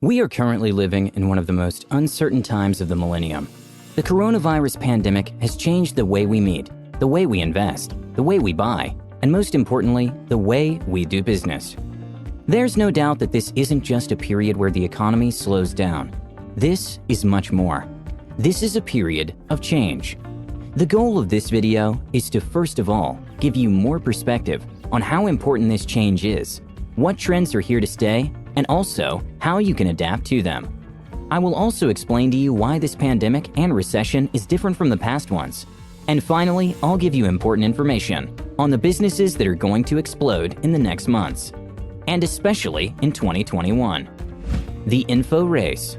We are currently living in one of the most uncertain times of the millennium. The coronavirus pandemic has changed the way we meet, the way we invest, the way we buy, and most importantly, the way we do business. There's no doubt that this isn't just a period where the economy slows down. This is much more. This is a period of change. The goal of this video is to first of all give you more perspective on how important this change is, what trends are here to stay, and also how you can adapt to them. I will also explain to you why this pandemic and recession is different from the past ones. And finally, I'll give you important information on the businesses that are going to explode in the next months, and especially in 2021. The info race.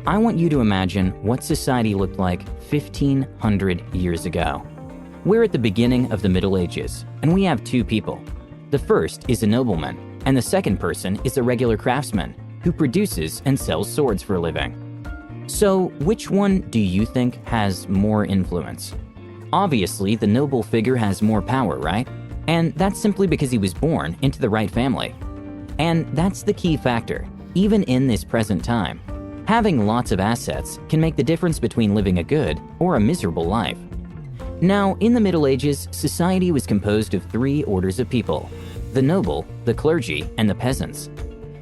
I want you to imagine what society looked like 1,500 years ago. We're at the beginning of the Middle Ages, and we have two people. The first is a nobleman, and the second person is a regular craftsman who produces and sells swords for a living. So, which one do you think has more influence? Obviously, the noble figure has more power, right? And that's simply because he was born into the right family. And that's the key factor, even in this present time. Having lots of assets can make the difference between living a good or a miserable life. Now, in the Middle Ages, society was composed of three orders of people: the noble, the clergy, and the peasants.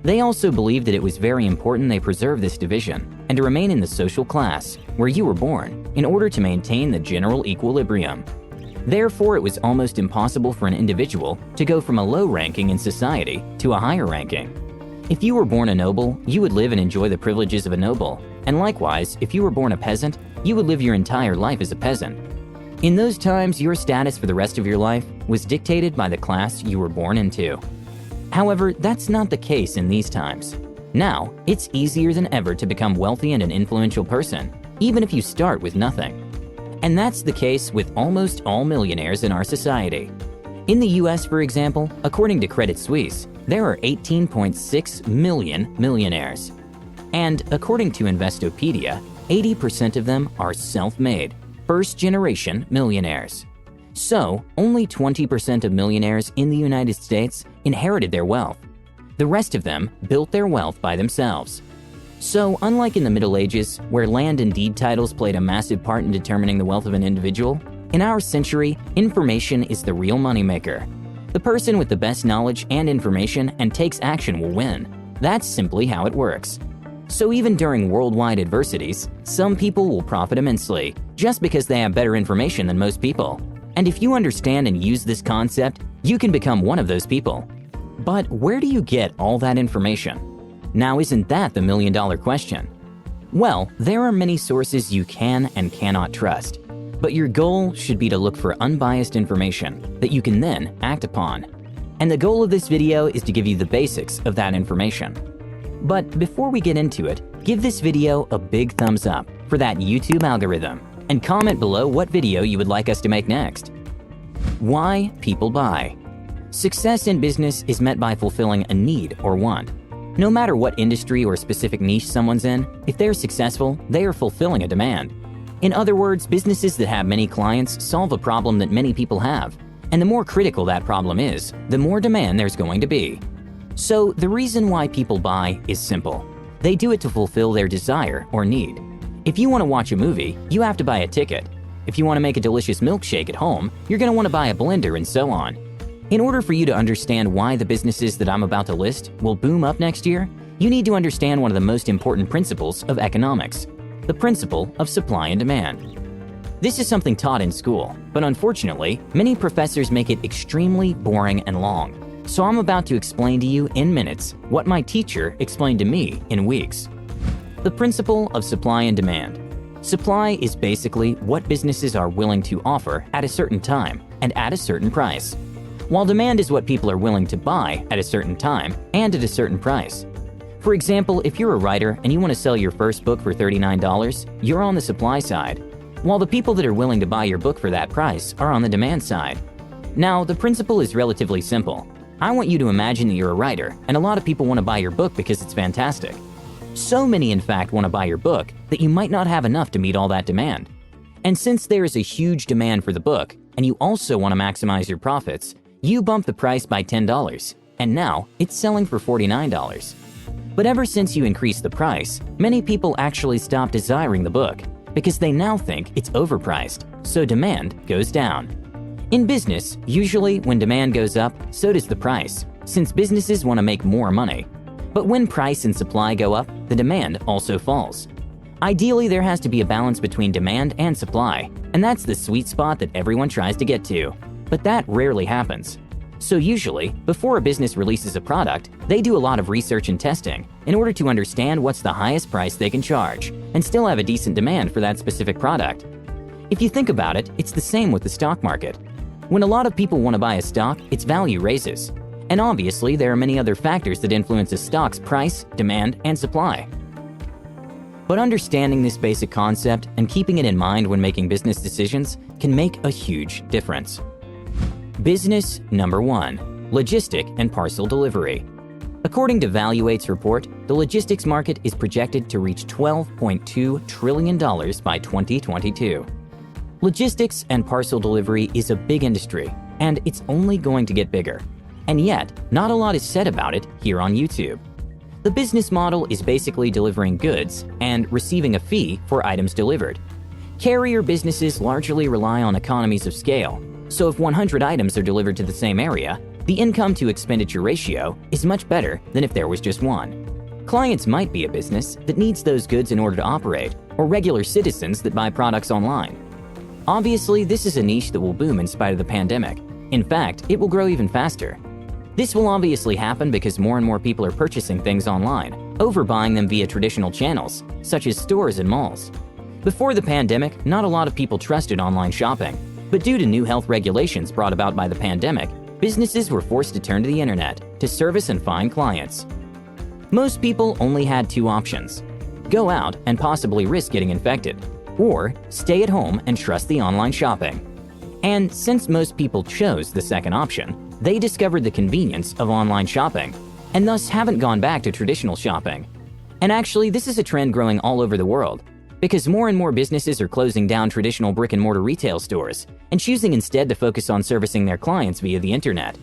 They also believed that it was very important they preserve this division and to remain in the social class where you were born in order to maintain the general equilibrium. Therefore, it was almost impossible for an individual to go from a low ranking in society to a higher ranking. If you were born a noble, you would live and enjoy the privileges of a noble, and likewise, if you were born a peasant, you would live your entire life as a peasant. In those times, your status for the rest of your life was dictated by the class you were born into. However, that's not the case in these times. Now, it's easier than ever to become wealthy and an influential person, even if you start with nothing. And that's the case with almost all millionaires in our society. In the US, for example, according to Credit Suisse, there are 18.6 million millionaires. And according to Investopedia, 80% of them are self-made, first-generation millionaires. So, only 20% of millionaires in the United States inherited their wealth. The rest of them built their wealth by themselves. So, unlike in the Middle Ages, where land and deed titles played a massive part in determining the wealth of an individual, in our century, information is the real moneymaker. The person with the best knowledge and information and takes action will win. That's simply how it works. So even during worldwide adversities, some people will profit immensely just because they have better information than most people. And if you understand and use this concept, you can become one of those people. But where do you get all that information? Now, isn't that the million-dollar question? Well, there are many sources you can and cannot trust, but your goal should be to look for unbiased information that you can then act upon. And the goal of this video is to give you the basics of that information. But before we get into it, give this video a big thumbs up for that YouTube algorithm and comment below what video you would like us to make next. Why people buy. Success in business is met by fulfilling a need or want. No matter what industry or specific niche someone's in, if they're successful, they are fulfilling a demand. In other words, businesses that have many clients solve a problem that many people have. And the more critical that problem is, the more demand there's going to be. So the reason why people buy is simple. They do it to fulfill their desire or need. If you want to watch a movie, you have to buy a ticket. If you want to make a delicious milkshake at home, you're going to want to buy a blender and so on. In order for you to understand why the businesses that I'm about to list will boom up next year, you need to understand one of the most important principles of economics, the principle of supply and demand. This is something taught in school, but unfortunately, many professors make it extremely boring and long. So I'm about to explain to you in minutes what my teacher explained to me in weeks. The principle of supply and demand. Supply is basically what businesses are willing to offer at a certain time and at a certain price, while demand is what people are willing to buy at a certain time and at a certain price. For example, if you're a writer and you want to sell your first book for $39, you're on the supply side, while the people that are willing to buy your book for that price are on the demand side. Now, the principle is relatively simple. I want you to imagine that you're a writer, and a lot of people want to buy your book because it's fantastic. So many, in fact, want to buy your book that you might not have enough to meet all that demand. And since there is a huge demand for the book, and you also want to maximize your profits, you bump the price by $10, and now it's selling for $49. But ever since you increased the price, many people actually stop desiring the book because they now think it's overpriced, so demand goes down. In business, usually when demand goes up, so does the price, since businesses want to make more money. But when price and supply go up, the demand also falls. Ideally, there has to be a balance between demand and supply, and that's the sweet spot that everyone tries to get to. But that rarely happens. So usually, before a business releases a product, they do a lot of research and testing in order to understand what's the highest price they can charge and still have a decent demand for that specific product. If you think about it, it's the same with the stock market. When a lot of people want to buy a stock, its value raises. And obviously, there are many other factors that influence a stock's price, demand, and supply. But understanding this basic concept and keeping it in mind when making business decisions can make a huge difference. Business number 1, logistic and parcel delivery. According to Valuate's report, the logistics market is projected to reach $12.2 trillion by 2022. Logistics and parcel delivery is a big industry, and it's only going to get bigger. And yet, not a lot is said about it here on YouTube. The business model is basically delivering goods and receiving a fee for items delivered. Carrier businesses largely rely on economies of scale, so if 100 items are delivered to the same area, the income to expenditure ratio is much better than if there was just one. Clients might be a business that needs those goods in order to operate, or regular citizens that buy products online. Obviously, this is a niche that will boom in spite of the pandemic. In fact, it will grow even faster. This will obviously happen because more and more people are purchasing things online, overbuying them via traditional channels, such as stores and malls. Before the pandemic, not a lot of people trusted online shopping, but due to new health regulations brought about by the pandemic, businesses were forced to turn to the internet to service and find clients. Most people only had 2 options: go out and possibly risk getting infected, or stay at home and trust the online shopping. And since most people chose the second option, they discovered the convenience of online shopping, and thus haven't gone back to traditional shopping. And actually, this is a trend growing all over the world, because more and more businesses are closing down traditional brick-and-mortar retail stores and choosing instead to focus on servicing their clients via the internet.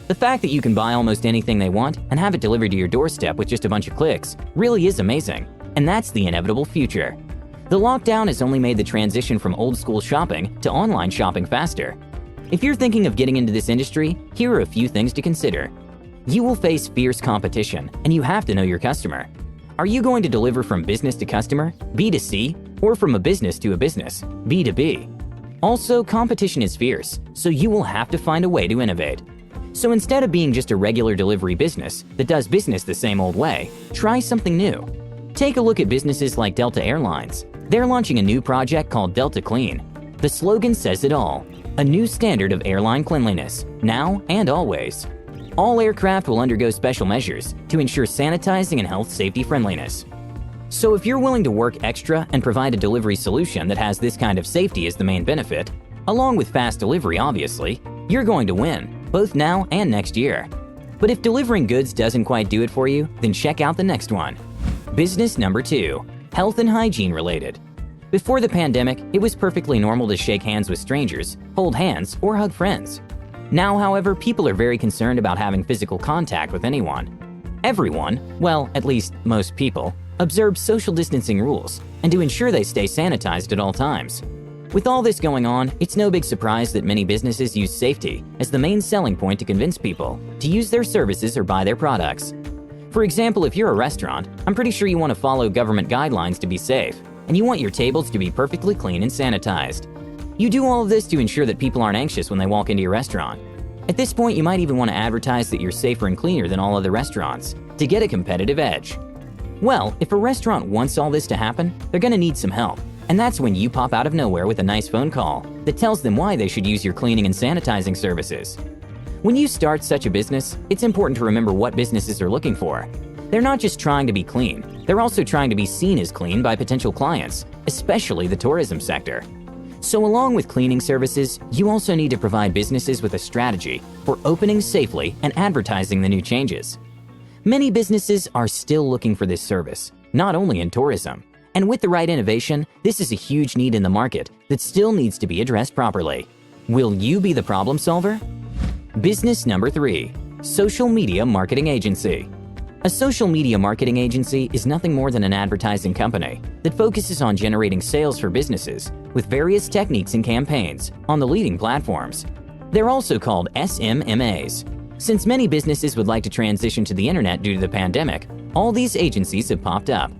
The fact that you can buy almost anything they want and have it delivered to your doorstep with just a bunch of clicks really is amazing, and that's the inevitable future. The lockdown has only made the transition from old-school shopping to online shopping faster. If you're thinking of getting into this industry, here are a few things to consider. You will face fierce competition, and you have to know your customer. Are you going to deliver from business to customer, B2C, or from a business to a business, B2B? Also, competition is fierce, so you will have to find a way to innovate. So instead of being just a regular delivery business that does business the same old way, try something new. Take a look at businesses like Delta Airlines. They're launching a new project called Delta Clean. The slogan says it all: a new standard of airline cleanliness, now and always. All aircraft will undergo special measures to ensure sanitizing and health safety friendliness. So if you're willing to work extra and provide a delivery solution that has this kind of safety as the main benefit, along with fast delivery obviously, you're going to win, both now and next year. But if delivering goods doesn't quite do it for you, then check out the next one. Business number 2, health and hygiene related. Before the pandemic, it was perfectly normal to shake hands with strangers, hold hands, or hug friends. Now, however, people are very concerned about having physical contact with anyone. Everyone, well, at least most people, observe social distancing rules and to ensure they stay sanitized at all times. With all this going on, it's no big surprise that many businesses use safety as the main selling point to convince people to use their services or buy their products. For example, if you're a restaurant, I'm pretty sure you want to follow government guidelines to be safe, and you want your tables to be perfectly clean and sanitized. You do all of this to ensure that people aren't anxious when they walk into your restaurant. At this point, you might even want to advertise that you're safer and cleaner than all other restaurants to get a competitive edge. Well, if a restaurant wants all this to happen, they're going to need some help, and that's when you pop out of nowhere with a nice phone call that tells them why they should use your cleaning and sanitizing services. When you start such a business, it's important to remember what businesses are looking for. They're not just trying to be clean, they're also trying to be seen as clean by potential clients, especially the tourism sector. So along with cleaning services, you also need to provide businesses with a strategy for opening safely and advertising the new changes. Many businesses are still looking for this service, not only in tourism. And with the right innovation, this is a huge need in the market that still needs to be addressed properly. Will you be the problem solver? Business number 3, social media marketing agency. A social media marketing agency is nothing more than an advertising company that focuses on generating sales for businesses with various techniques and campaigns on the leading platforms. They're also called SMMAs. Since many businesses would like to transition to the internet due to the pandemic, all these agencies have popped up.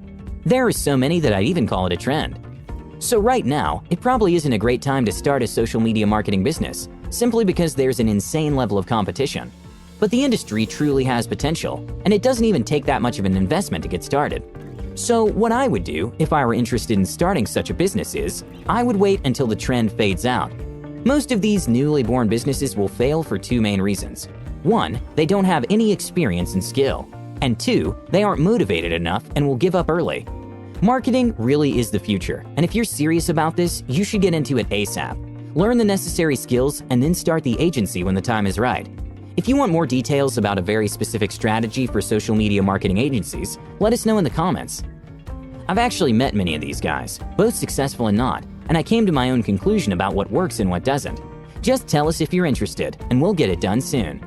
There are so many that I'd even call it a trend. So right now, it probably isn't a great time to start a social media marketing business, simply because there's an insane level of competition. But the industry truly has potential, and it doesn't even take that much of an investment to get started. So what I would do if I were interested in starting such a business is, I would wait until the trend fades out. Most of these newly born businesses will fail for two main reasons. One, they don't have any experience and skill. And two, they aren't motivated enough and will give up early. Marketing really is the future, and if you're serious about this, you should get into it ASAP. Learn the necessary skills and then start the agency when the time is right. If you want more details about a very specific strategy for social media marketing agencies, let us know in the comments. I've actually met many of these guys, both successful and not, and I came to my own conclusion about what works and what doesn't. Just tell us if you're interested, and we'll get it done soon.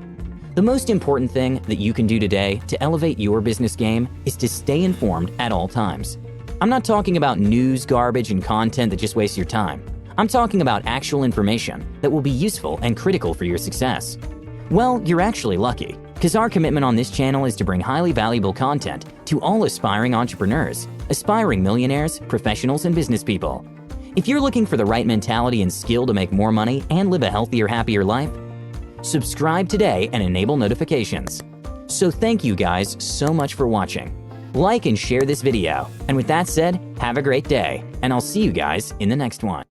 The most important thing that you can do today to elevate your business game is to stay informed at all times. I'm not talking about news, garbage, and content that just wastes your time. I'm talking about actual information that will be useful and critical for your success. Well, you're actually lucky, because our commitment on this channel is to bring highly valuable content to all aspiring entrepreneurs, aspiring millionaires, professionals, and business people. If you're looking for the right mentality and skill to make more money and live a healthier, happier life, subscribe today and enable notifications. So thank you guys so much for watching. Like and share this video. And with that said, have a great day, and I'll see you guys in the next one.